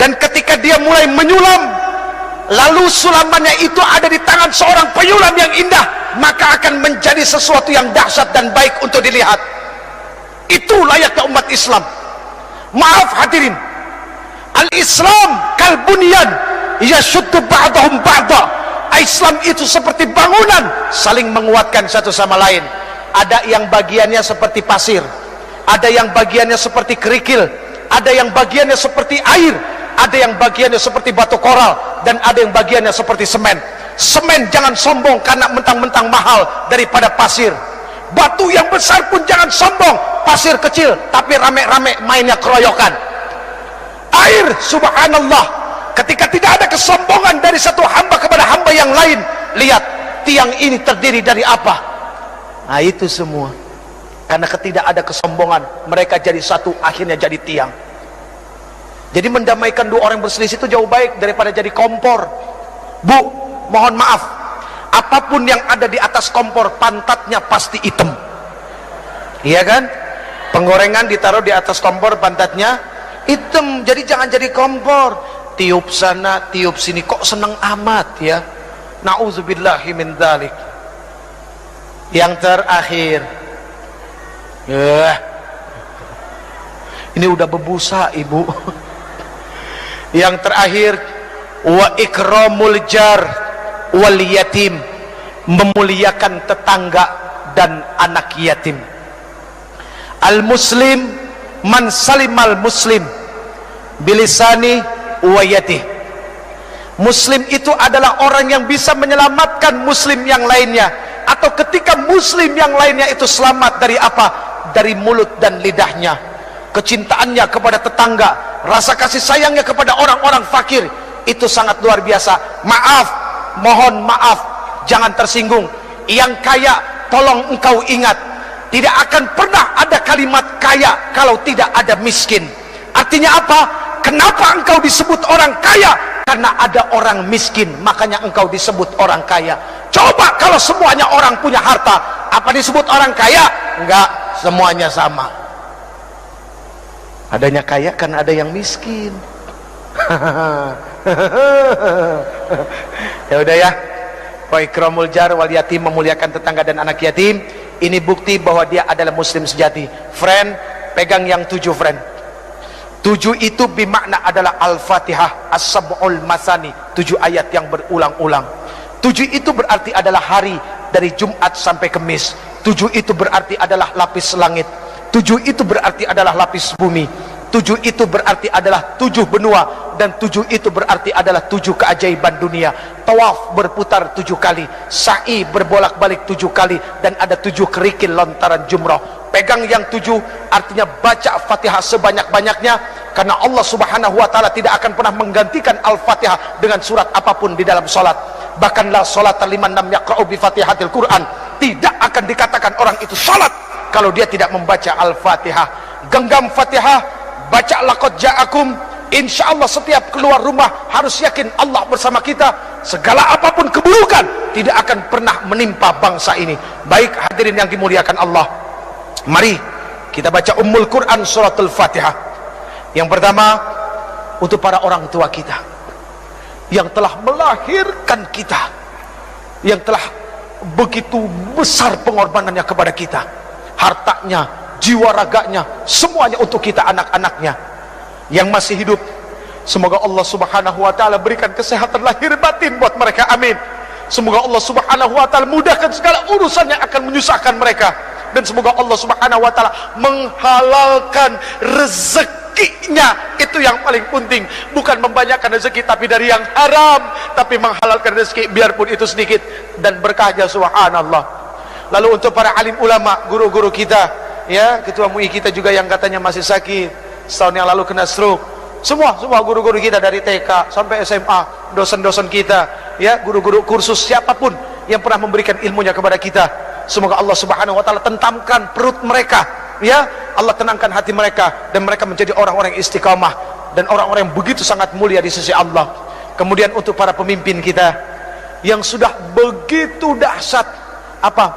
dan ketika dia mulai menyulam, lalu sulamannya itu ada di tangan seorang penyulam yang indah, maka akan menjadi sesuatu yang dahsyat dan baik untuk dilihat. Itu layaknya umat Islam. Maaf hadirin, al-Islam kalbunyan yashuddu ba'dahum ba'da. Islam itu seperti bangunan, saling menguatkan satu sama lain. Ada yang bagiannya seperti pasir, ada yang bagiannya seperti kerikil, ada yang bagiannya seperti air, ada yang bagiannya seperti batu koral, dan ada yang bagiannya seperti semen. Semen jangan sombong karena mentang-mentang mahal daripada pasir. Batu yang besar pun jangan sombong, pasir kecil tapi rame-rame mainnya keroyokan. Air, subhanallah, ketika tidak ada kesombongan dari satu hamba kepada hamba yang lain. Lihat, tiang ini terdiri dari apa? Nah itu semua karena ketidak ada kesombongan, mereka jadi satu, akhirnya jadi tiang. Jadi mendamaikan 2 orang berselisih itu jauh baik daripada jadi kompor. Bu, mohon maaf, apapun yang ada di atas kompor, pantatnya pasti hitam. Iya kan? Penggorengan ditaruh di atas kompor, pantatnya hitam. Jadi jangan jadi kompor, tiup sana tiup sini, kok seneng amat ya. Na'udzubillahi min dzalik. Yang terakhir, ini udah berbusa ibu. Yang terakhir, wa ikramul jar wal yatim, memuliakan tetangga dan anak yatim. Al muslim man salimal muslim bilisani wa yatih. Muslim itu adalah orang yang bisa menyelamatkan muslim yang lainnya, atau ketika muslim yang lainnya itu selamat dari apa? Dari mulut dan lidahnya. Kecintaannya kepada tetangga, rasa kasih sayangnya kepada orang-orang fakir, itu sangat luar biasa. Maaf, mohon maaf, jangan tersinggung. Yang kaya, tolong engkau ingat, tidak akan pernah ada kalimat kaya kalau tidak ada miskin. Artinya apa? Kenapa engkau disebut orang kaya? Karena ada orang miskin, makanya engkau disebut orang kaya. Coba kalau semuanya orang punya harta, apa disebut orang kaya? Enggak, semuanya sama. Adanya kaya karena ada yang miskin. Ya udah ya. Wa ikramul jar wal yatim, memuliakan tetangga dan anak yatim. Ini bukti bahwa dia adalah muslim sejati. Friend, pegang yang 7 friend. 7 itu bermakna adalah Al-Fatihah As-Sab'ul Masani, 7 ayat yang berulang-ulang. 7 itu berarti adalah hari dari Jumat sampai Kamis. 7 itu berarti adalah lapis langit. 7 itu berarti adalah lapis bumi. 7 itu berarti adalah 7 benua. Dan 7 itu berarti adalah 7 keajaiban dunia. Tawaf berputar 7 kali, sa'i berbolak-balik 7 kali, dan ada 7 kerikil lontaran jumrah. Pegang yang 7, artinya baca Fatihah sebanyak-banyaknya, karena Allah subhanahu wa ta'ala tidak akan pernah menggantikan Al-Fatihah dengan surat apapun di dalam salat. Bahkan la salata liman lam yaqra'u bi Fatihatil Quran, tidak akan dikatakan orang itu salat kalau dia tidak membaca Al-Fatihah. Genggam Fatihah, baca laqad ja'akum. Insyaallah setiap keluar rumah harus yakin Allah bersama kita. Segala apapun keburukan tidak akan pernah menimpa bangsa ini. Baik hadirin yang dimuliakan Allah, mari kita baca Ummul Quran suratul Fatihah. Yang pertama untuk para orang tua kita yang telah melahirkan kita, yang telah begitu besar pengorbanannya kepada kita, hartanya, jiwa raganya, semuanya untuk kita anak-anaknya yang masih hidup. Semoga Allah subhanahu wa ta'ala berikan kesehatan lahir batin buat mereka, amin. Semoga Allah subhanahu wa ta'ala mudahkan segala urusan yang akan menyusahkan mereka, dan semoga Allah subhanahu wa ta'ala menghalalkan rezekinya. Itu yang paling penting, bukan membanyakkan rezeki tapi dari yang haram, tapi menghalalkan rezeki biarpun itu sedikit dan berkahnya, subhanallah. Lalu untuk para alim ulama, guru-guru kita, ya, ketua MUI kita juga yang katanya masih sakit, setahun yang lalu kena stroke. Semua guru-guru kita dari TK sampai SMA, dosen-dosen kita, ya, guru-guru kursus, siapapun yang pernah memberikan ilmunya kepada kita, semoga Allah subhanahu wa ta'ala tentamkan perut mereka, ya, Allah tenangkan hati mereka, dan mereka menjadi orang-orang yang istiqamah dan orang-orang yang begitu sangat mulia di sisi Allah. Kemudian untuk para pemimpin kita yang sudah begitu dahsyat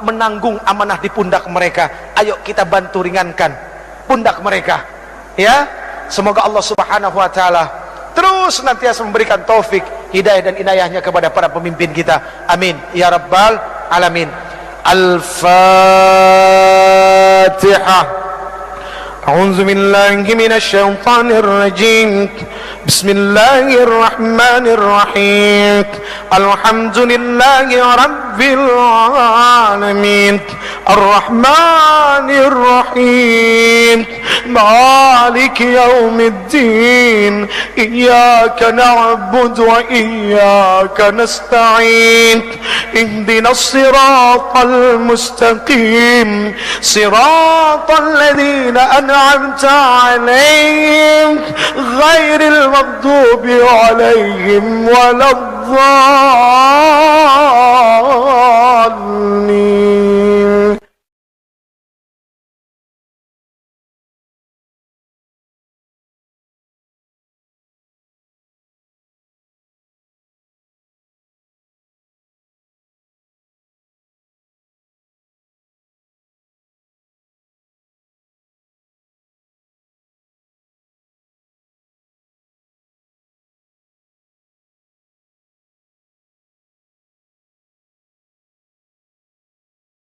menanggung amanah di pundak mereka, ayo kita bantu ringankan pundak mereka, ya. Semoga Allah subhanahu wa ta'ala terus senantiasa memberikan taufik, hidayah dan inayahnya kepada para pemimpin kita, amin ya rabbal alamin. Al-Fatihah. A'udzu billahi minasy syaithanir rajim. Bismillahir rahmanir rahim. Alhamdulillahi rabbil alamin. Ar-Rahmanir Rahim. Maliki yaumiddin. Iyyaka na'budu wa iyyaka nasta'in. Ihdinas siratal mustaqim. Siratal ladzina an'amta 'alaihim ghairil maghdubi 'alaihim waladdallin.